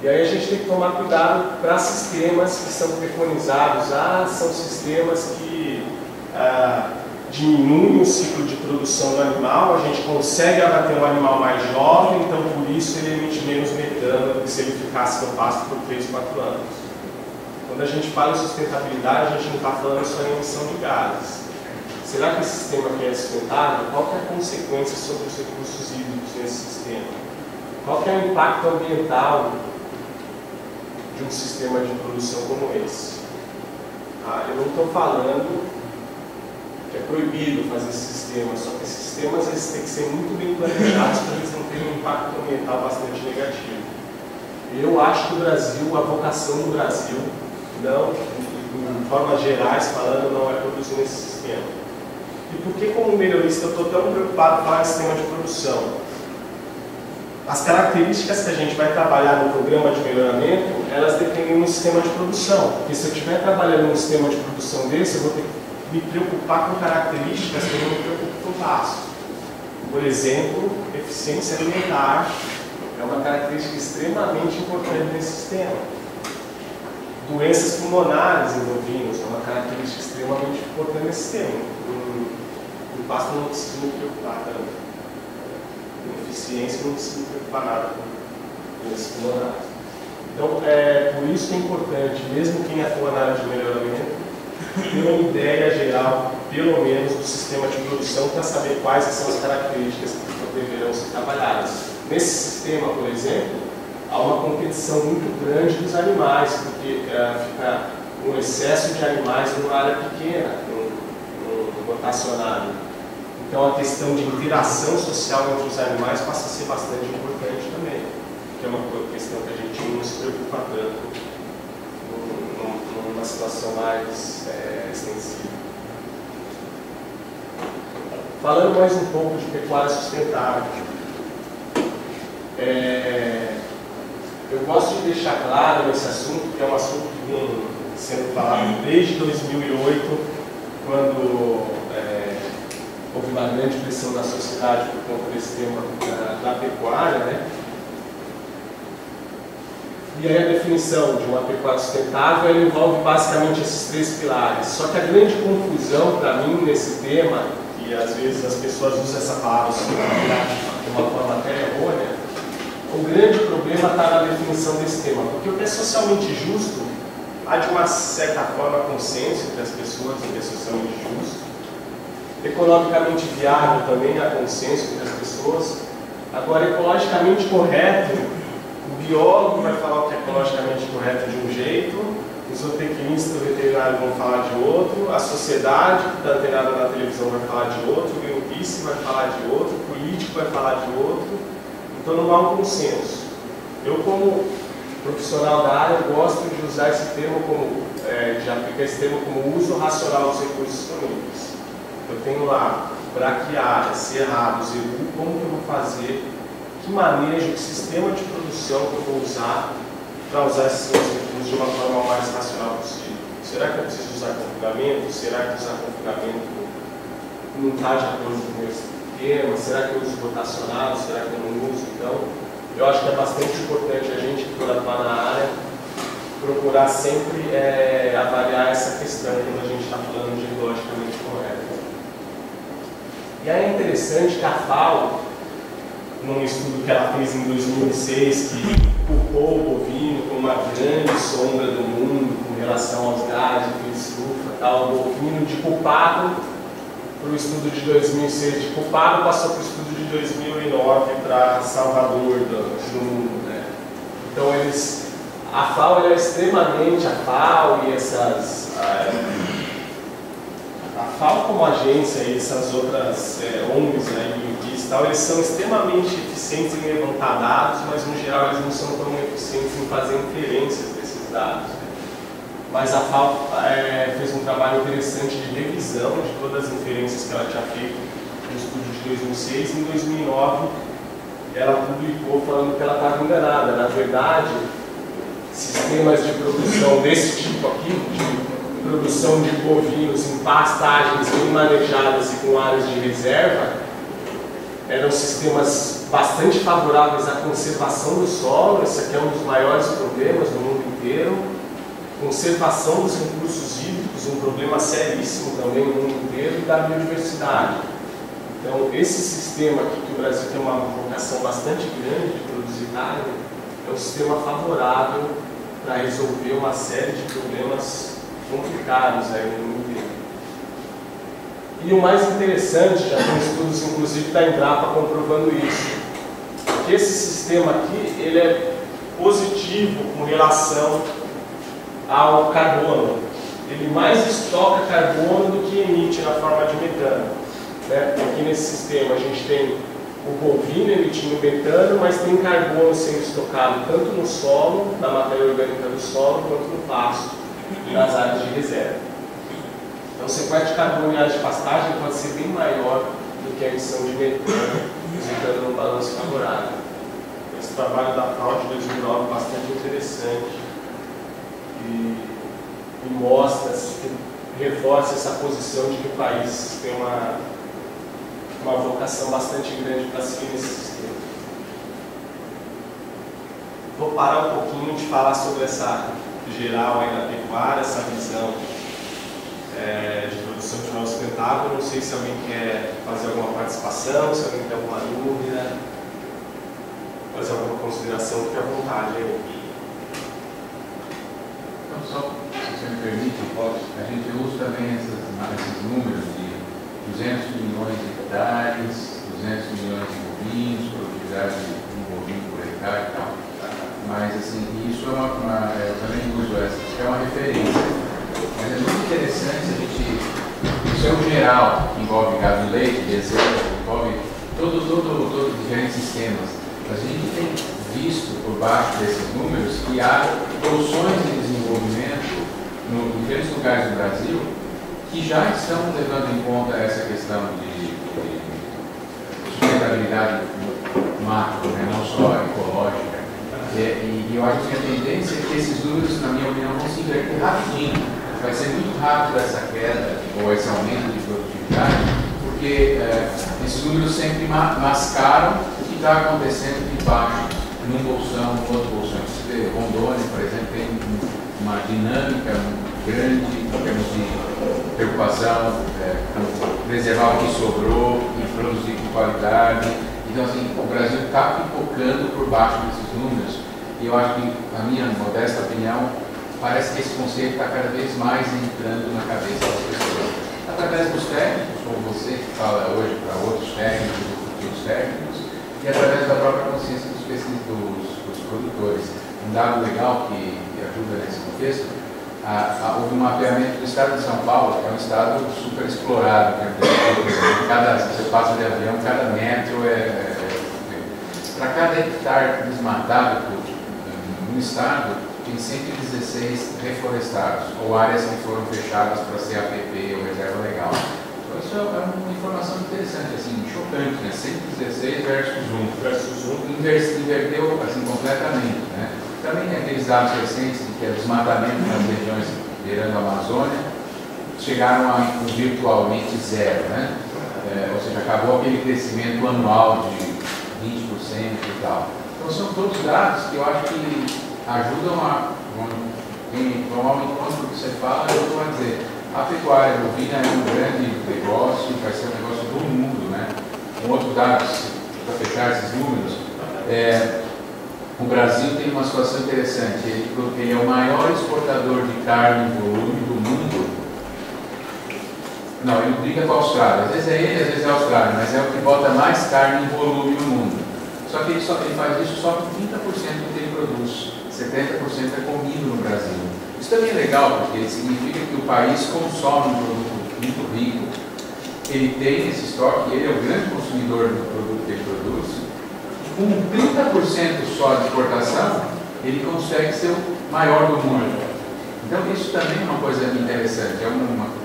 E aí a gente tem que tomar cuidado para sistemas que são preconizados. São sistemas que diminuem o ciclo de produção do animal, a gente consegue abater um animal mais jovem, então por isso ele emite menos metano do que se ele ficasse no pasto por 3, 4 anos. Quando a gente fala em sustentabilidade, a gente não está falando só em emissão de gases. Será que esse sistema aqui é sustentável? Qual que é a consequência sobre os recursos hídricos nesse sistema? Qual que é o impacto ambiental de um sistema de produção como esse? Eu não estou falando que é proibido fazer esse sistema, só que esses sistemas eles têm que ser muito bem planejados para eles não terem um impacto ambiental bastante negativo. Eu acho que o Brasil, a vocação do Brasil, não, de formas gerais falando, não é produzir nesse sistema. E por que, como melhorista, eu estou tão preocupado com o sistema de produção? As características que a gente vai trabalhar no programa de melhoramento, elas dependem do sistema de produção. Porque se eu estiver trabalhando num sistema de produção desse, eu vou ter que me preocupar com características que eu não me preocupo com o pasto. Por exemplo, eficiência alimentar é uma característica extremamente importante nesse sistema. Doenças pulmonares em bovinos é uma característica extremamente importante nesse sistema. O pasto não precisa me preocupar tanto. Com eficiência não precisa me preocupar nada com doenças pulmonares. Então, por isso que é importante, mesmo quem atua na área de melhoramento, ter uma ideia geral, pelo menos, do sistema de produção para saber quais são as características que deverão ser trabalhadas. Nesse sistema, por exemplo, há uma competição muito grande dos animais, porque fica um excesso de animais numa área pequena, no rotacionário. Então, a questão de interação social entre os animais passa a ser bastante importante também, que é uma questão que a gente não se preocupa tanto numa situação mais extensiva. Falando mais um pouco de pecuária sustentável, eu gosto de deixar claro nesse assunto, que é um assunto que vem sendo falado desde 2008, quando houve uma grande pressão na sociedade por conta desse tema da pecuária, né? E aí a definição de uma pecuária sustentável ela envolve basicamente esses 3 pilares. Só que a grande confusão para mim nesse tema, e às vezes as pessoas usam essa palavra de uma forma até errônea, o grande problema está na definição desse tema, porque o que é socialmente justo, há de uma certa forma consenso entre as pessoas em que é socialmente justo, economicamente viável também há consenso entre as pessoas. Agora, ecologicamente correto, o biólogo vai falar o que é ecologicamente correto de um jeito, os zootecnistas e veterinários vão falar de outro, a sociedade que está antenada na televisão vai falar de outro, o Greenpeace vai falar de outro, o político vai falar de outro, então não há um consenso. Eu, como profissional da área, gosto de usar esse termo de aplicar esse termo como uso racional dos recursos disponíveis. Eu tenho lá braquiária, cerrado, zebu, como que eu vou fazer, que manejo, que sistema de produção que eu vou usar para usar esses recursos de uma forma mais racional possível. Será que eu preciso usar confinamento? Será que usar confinamento não está de acordo com esse tema? Será que eu uso rotacionado? Será que eu não uso? Então, eu acho que é bastante importante a gente que for atuar na área procurar sempre avaliar essa questão quando a gente está falando de ecologicamente correto. E aí é interessante que a FAO, num estudo que ela fez em 2006, que culpou o bovino como uma grande sombra do mundo com relação aos gases de estufa, tal, o bovino de culpado para o estudo de 2006, de culpado passou para o estudo de 2009 para Salvador do mundo, né? Então a FAO é extremamente, a FAO e essas a FAO como agência e essas outras ONGs, né, Greenpeace e tal, eles são extremamente eficientes em levantar dados, mas no geral eles não são tão eficientes em fazer inferências desses dados. Mas a FAO fez um trabalho interessante de revisão de todas as inferências que ela tinha feito no estudo de 2006 e em 2009 ela publicou falando que ela estava enganada. Na verdade, sistemas de produção desse tipo aqui, de produção de bovinos em pastagens bem manejadas e com áreas de reserva, eram sistemas bastante favoráveis à conservação do solo. Esse aqui é um dos maiores problemas do mundo inteiro. Conservação dos recursos hídricos, um problema seríssimo também no mundo inteiro, e da biodiversidade. Então, esse sistema aqui, que o Brasil tem uma vocação bastante grande de produzir carne, é um sistema favorável para resolver uma série de problemas complicados aí no mundo inteiro. E o mais interessante, já tem estudos inclusive da Embrapa comprovando isso, que esse sistema aqui ele é positivo com relação ao carbono. Ele mais estoca carbono do que emite na forma de metano. Aqui nesse sistema a gente tem o bovino emitindo metano, mas tem carbono sendo estocado tanto no solo, na matéria orgânica do solo, quanto no pasto e nas áreas de reserva. Então o sequestro de carbono em áreas de pastagem pode ser bem maior do que a emissão de metano, resultando num balanço favorável. Esse trabalho da FAO de 2009 é bastante interessante e mostra, reforça essa posição de que o país tem uma vocação bastante grande para seguir nesse sistema. Vou parar um pouquinho de falar sobre essa geral aí da pecuária, essa visão de produção de final sustentável. Não sei se alguém quer fazer alguma participação, se alguém tem alguma dúvida, fazer alguma consideração, fique à vontade aí. Então, só, se você me permite, a gente usa também esses números de 200 milhões de hectares, 200 milhões de bovinos, produtividade de um bovino por hectare e tal. Mas, assim, isso é eu também uso essa, que é uma referência. Mas é muito interessante a gente. Isso é o geral, que envolve gado de leite, bezerro, envolve todos os diferentes sistemas. Mas a gente tem visto por baixo desses números que há soluções de desenvolvimento em diferentes lugares do Brasil que já estão levando em conta essa questão de sustentabilidade macro, né, não só ecológica. E eu acho que a tendência é que esses números, na minha opinião, vão se inverter rapidinho. Vai ser muito rápido essa queda ou esse aumento de produtividade, porque esses números sempre mascaram o que está acontecendo de baixo, num bolsão, no outro bolsão. Você vê, Rondônia, por exemplo, tem uma dinâmica grande em termos de preocupação com preservar o que sobrou e produzir com qualidade. Então, assim, o Brasil está pipocando por baixo desses números, e eu acho que, a minha modesta opinião, parece que esse conceito está cada vez mais entrando na cabeça das pessoas. Através dos técnicos, como você que fala hoje para outros técnicos e futuros técnicos, e através da própria consciência dos produtores. Um dado legal que ajuda nesse contexto, houve um mapeamento do estado de São Paulo, que é um estado super explorado. Se você passa de avião, cada metro para cada hectare desmatado no estado, tem 116 reflorestados, ou áreas que foram fechadas para ser APP ou reserva legal. Então isso é uma informação interessante, assim, chocante, né? 116 versus 1 inverteu assim, completamente, né? Também tem aqueles dados recentes de que o desmatamento nas regiões beirando a Amazônia chegaram a virtualmente zero, né? Ou seja, acabou aquele crescimento anual de 20% e tal. Então são todos dados que eu acho que ajudam vão ao encontro do que você fala. Eu vou dizer, a pecuária bovina é um grande negócio, vai ser um negócio do mundo, né? Um outro dado, para fechar esses números, o Brasil tem uma situação interessante. Ele é o maior exportador de carne em volume do mundo. Não, ele briga com a Austrália. Às vezes é ele, às vezes é a Austrália, mas é o que bota mais carne em volume no mundo. Só que ele faz isso só com 30% do que ele produz. 70% é comido no Brasil. Isso também é legal, porque significa que o país consome um produto muito rico. Ele tem esse estoque, ele é o grande consumidor do produto que ele produz. Com 30% só de exportação, ele consegue ser o maior do mundo. Então isso também é uma coisa interessante.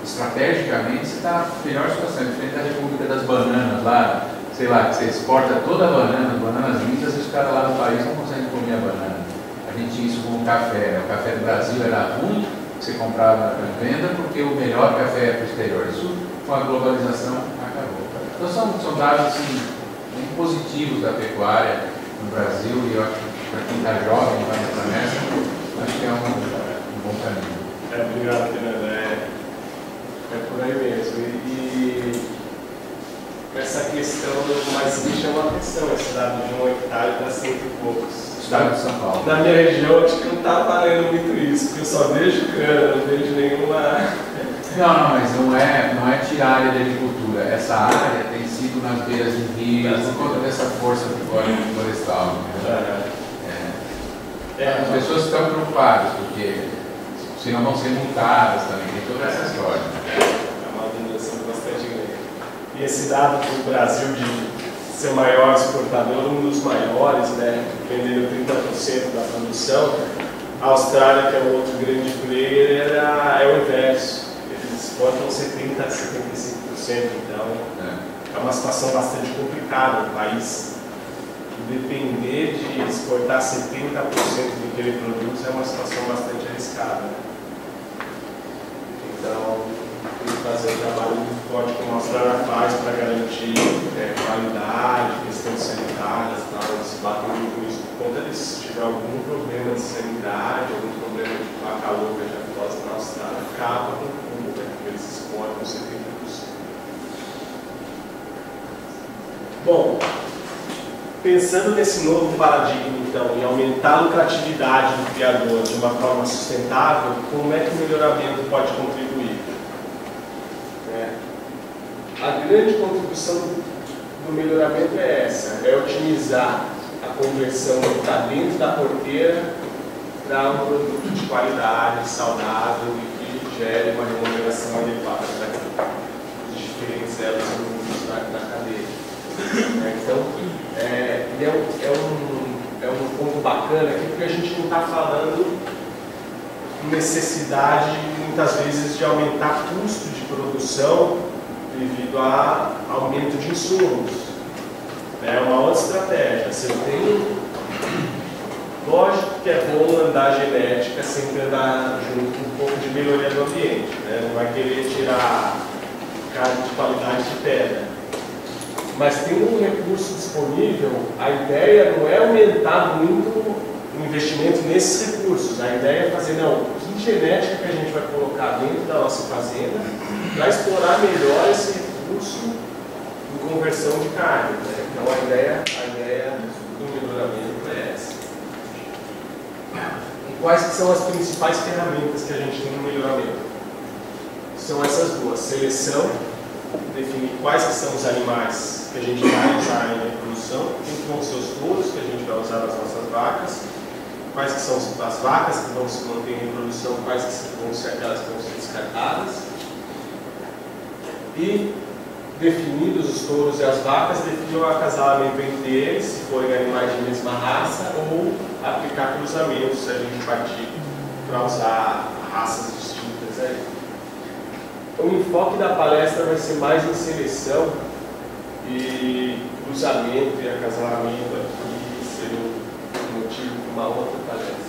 Estrategicamente, você está na melhor situação, diferente da República das Bananas lá, sei lá, que você exporta toda a banana, bananas lindas, e os caras lá no país não conseguem comer a banana. A gente tinha isso com o café, né? O café do Brasil era ruim, você comprava na venda, porque o melhor café é para o exterior. Isso, com a globalização, acabou. Então são dados assim, muito positivos da pecuária no Brasil, e eu acho que para quem está jovem e vai nessa mesa, acho que é um bom caminho. Obrigado, Fernando. É por aí mesmo. E essa questão, mas me chamou a atenção, esse dado de 1 hectare para 100 e poucos. Estado de São Paulo. Na minha região, acho que não está valendo muito isso, porque eu só vejo cana, não vejo nenhuma. Não, mas não é tirar a área de agricultura. Essa área tem sido nas beiras de rios, por conta dessa força florestal. As pessoas estão preocupadas, porque senão vão ser multadas também, tem toda essa história. É uma mudança bastante grande. E esse dado do Brasil de ser maior exportador, um dos maiores, né, vendendo 30% da produção, a Austrália, que é o outro grande player, é o inverso. Eles exportam 70% a 75%, então é uma situação bastante complicada. O país depender de exportar 70% do que ele produz é uma situação bastante arriscada. Então, tem que fazer um trabalho muito forte como a Austrália faz para garantir qualidade, questões sanitárias, tal. Eles batem muito nisso por conta disso. Se tiver algum problema de sanidade, algum problema de vaca louca de aftosa na Austrália, acaba com tudo, né? Porque eles exportam 70%. Bom, pensando nesse novo paradigma, então, em aumentar a lucratividade do criador de uma forma sustentável, como é que o melhoramento pode contribuir? A grande contribuição do melhoramento é essa, é otimizar a conversão que está dentro da porteira para um produto de qualidade, saudável e que gere uma remuneração adequada para os diferentes elos na cadeia. Então, é um ponto bacana aqui, porque a gente não está falando necessidade, muitas vezes, de aumentar custo de produção devido a aumento de insumos. É uma outra estratégia. Você tem, lógico que é bom andar genética, sempre andar junto com um pouco de melhoria do ambiente, né? Não vai querer tirar carne de qualidade de pedra. Mas tem um recurso disponível, a ideia não é aumentar muito o investimento nesses recursos. A ideia é fazer, não, que genética que a gente vai colocar dentro da nossa fazenda para explorar melhor esse recurso em conversão de carne, né? Então a ideia do melhoramento é essa. E quais que são as principais ferramentas que a gente tem no melhoramento? São essas duas: seleção, definir quais que são os animais que a gente vai usar em reprodução, quem vão ser os touros que a gente vai usar nas nossas vacas, quais que são as vacas que vão se manter em reprodução, quais que vão ser aquelas que vão ser descartadas. E, definidos os touros e as vacas, definir o acasalamento entre eles, se forem animais de mesma raça, ou aplicar cruzamentos, se a gente partir para usar raças distintas aí. O enfoque da palestra vai ser mais em seleção, e cruzamento e acasalamento aqui seria o motivo de uma outra palestra.